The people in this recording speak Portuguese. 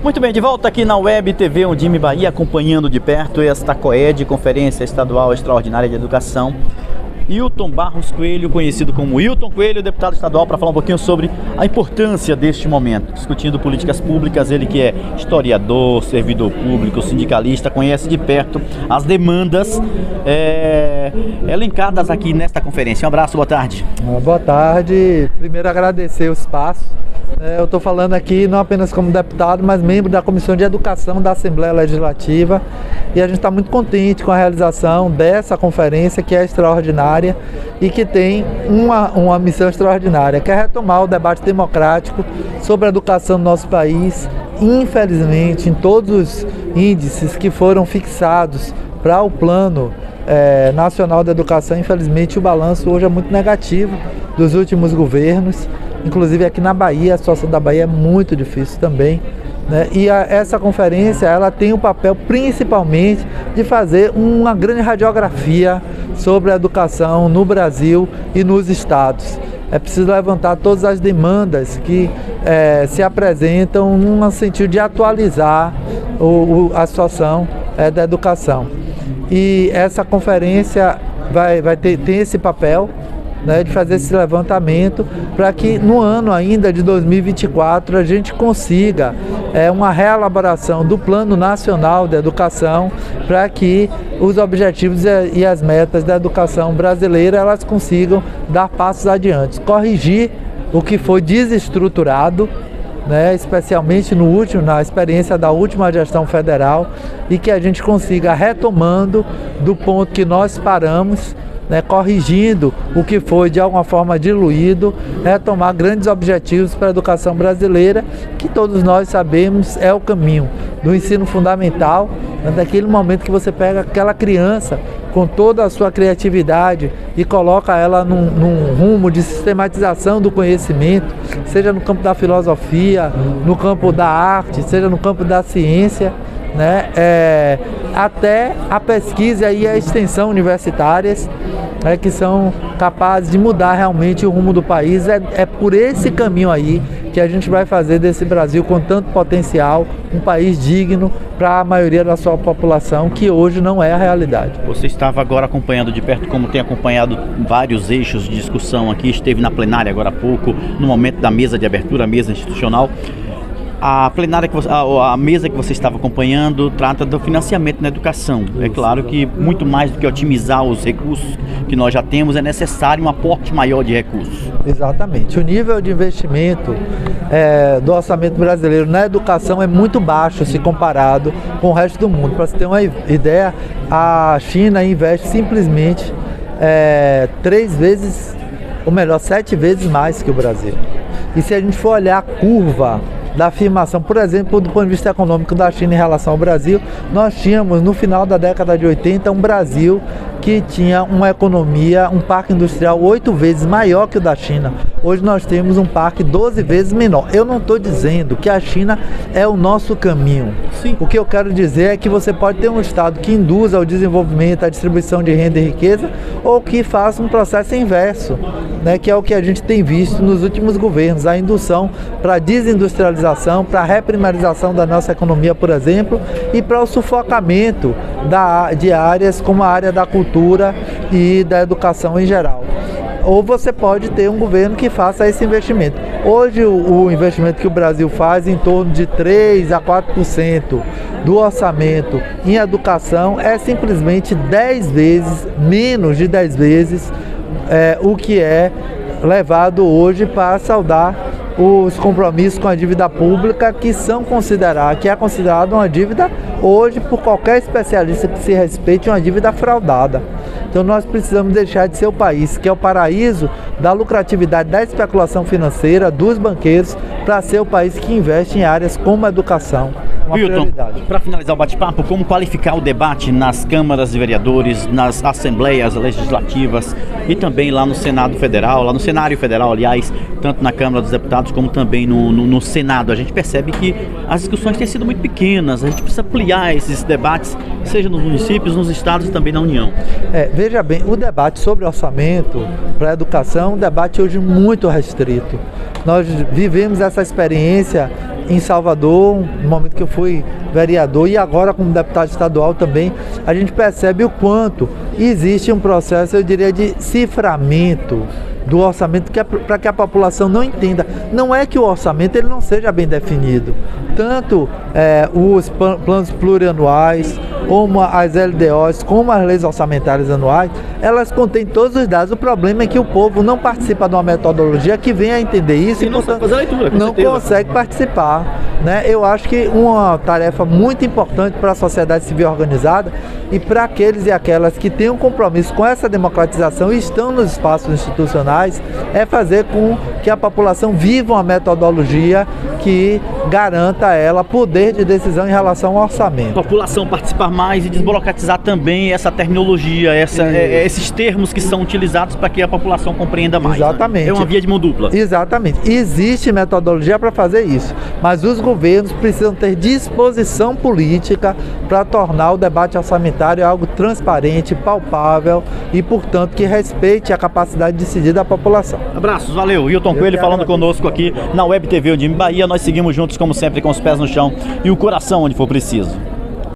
Muito bem, de volta aqui na Web TV Undime Bahia, acompanhando de perto esta COED, Conferência Estadual Extraordinária de Educação. Hilton Barros Coelho, conhecido como Hilton Coelho, deputado estadual, para falar um pouquinho sobre a importância deste momento, discutindo políticas públicas. Ele que é historiador, servidor público, sindicalista, conhece de perto as demandas elencadas aqui nesta conferência. Um abraço, boa tarde. Boa tarde. Primeiro agradecer o espaço. Eu estou falando aqui não apenas como deputado, mas membro da Comissão de Educação da Assembleia Legislativa, e a gente está muito contente com a realização dessa conferência, que é extraordinária e que tem uma missão extraordinária, que é retomar o debate democrático sobre a educação do nosso país. Infelizmente, em todos os índices que foram fixados para o Plano Nacional da Educação, infelizmente o balanço hoje é muito negativo dos últimos governos. Inclusive aqui na Bahia, a situação da Bahia é muito difícil também, né? E essa conferência, ela tem o papel principalmente de fazer uma grande radiografia sobre a educação no Brasil e nos estados. É preciso levantar todas as demandas que se apresentam no sentido de atualizar a situação da educação. E essa conferência tem esse papel, né, de fazer esse levantamento para que no ano ainda de 2024 a gente consiga uma reelaboração do Plano Nacional de Educação, para que os objetivos e as metas da educação brasileira elas consigam dar passos adiante, corrigir o que foi desestruturado, né, especialmente na experiência da última gestão federal, e que a gente consiga, retomando do ponto que nós paramos, né, corrigindo o que foi de alguma forma diluído, retomar grandes objetivos para a educação brasileira, que todos nós sabemos é o caminho do ensino fundamental, né, daquele momento que você pega aquela criança com toda a sua criatividade e coloca ela num rumo de sistematização do conhecimento, seja no campo da filosofia, no campo da arte, seja no campo da ciência, né, até a pesquisa e a extensão universitárias, que são capazes de mudar realmente o rumo do país. É por esse caminho aí que a gente vai fazer desse Brasil com tanto potencial um país digno para a maioria da sua população, que hoje não é a realidade. Você estava agora acompanhando de perto, como tem acompanhado vários eixos de discussão aqui, esteve na plenária agora há pouco, no momento da mesa de abertura, a mesa institucional. A plenária, a mesa que você estava acompanhando trata do financiamento na educação. É claro que muito mais do que otimizar os recursos que nós já temos, é necessário um aporte maior de recursos. Exatamente. O nível de investimento do orçamento brasileiro na educação é muito baixo se comparado com o resto do mundo. Para você ter uma ideia, a China investe simplesmente 7 vezes mais que o Brasil. E se a gente for olhar a curva da afirmação, por exemplo, do ponto de vista econômico da China em relação ao Brasil, nós tínhamos no final da década de 80 um Brasil que tinha uma economia, um parque industrial 8 vezes maior que o da China. Hoje nós temos um parque 12 vezes menor. Eu não estou dizendo que a China é o nosso caminho. Sim. O que eu quero dizer é que você pode ter um Estado que induza ao desenvolvimento, à distribuição de renda e riqueza, ou que faça um processo inverso, né, que é o que a gente tem visto nos últimos governos, a indução para a desindustrialização, para a reprimarização da nossa economia, por exemplo, e para o sufocamento de áreas como a área da cultura e da educação em geral. Ou você pode ter um governo que faça esse investimento. Hoje o investimento que o Brasil faz em torno de 3 a 4% do orçamento em educação é simplesmente 10 vezes, menos de 10 vezes o que é levado hoje para saldar os compromissos com a dívida pública, que é considerado uma dívida hoje, por qualquer especialista que se respeite, uma dívida fraudada. Então nós precisamos deixar de ser o país que é o paraíso da lucratividade, da especulação financeira, dos banqueiros, para ser o país que investe em áreas como a educação. Hilton, para finalizar o bate-papo, como qualificar o debate nas câmaras de vereadores, nas assembleias legislativas e também lá no Senado Federal, lá no Cenário Federal, aliás, tanto na Câmara dos Deputados como também no Senado. A gente percebe que as discussões têm sido muito pequenas, a gente precisa ampliar esses debates, seja nos municípios, nos estados e também na União. Veja bem, o debate sobre orçamento para a educação é um debate hoje muito restrito. Nós vivemos essa experiência em Salvador, no momento que eu fui vereador e agora como deputado estadual também, a gente percebe o quanto existe um processo, eu diria, de ciframento do orçamento para que a população não entenda. Não é que o orçamento ele não seja bem definido. Tanto os planos plurianuais, como as LDOs, como as leis orçamentárias anuais, elas contêm todos os dados. O problema é que o povo não participa de uma metodologia que venha a entender isso e, portanto, não consegue participar. Né? Eu acho que uma tarefa muito importante para a sociedade civil organizada e para aqueles e aquelas que têm um compromisso com essa democratização e estão nos espaços institucionais é fazer com que a população viva uma metodologia que garanta a ela poder de decisão em relação ao orçamento. A população participar mais e desburocratizar também essa terminologia, esses termos que são utilizados para que a população compreenda mais. Exatamente. Né? É uma via de mão dupla. Exatamente. Existe metodologia para fazer isso, mas os governos precisam ter disposição política para tornar o debate orçamentário algo transparente, palpável e, portanto, que respeite a capacidade de decidir da população. Abraços, valeu. Hilton Coelho falando conosco aqui na Web TV Ondime Bahia. Nós seguimos juntos, como sempre, com os pés no chão e o coração onde for preciso.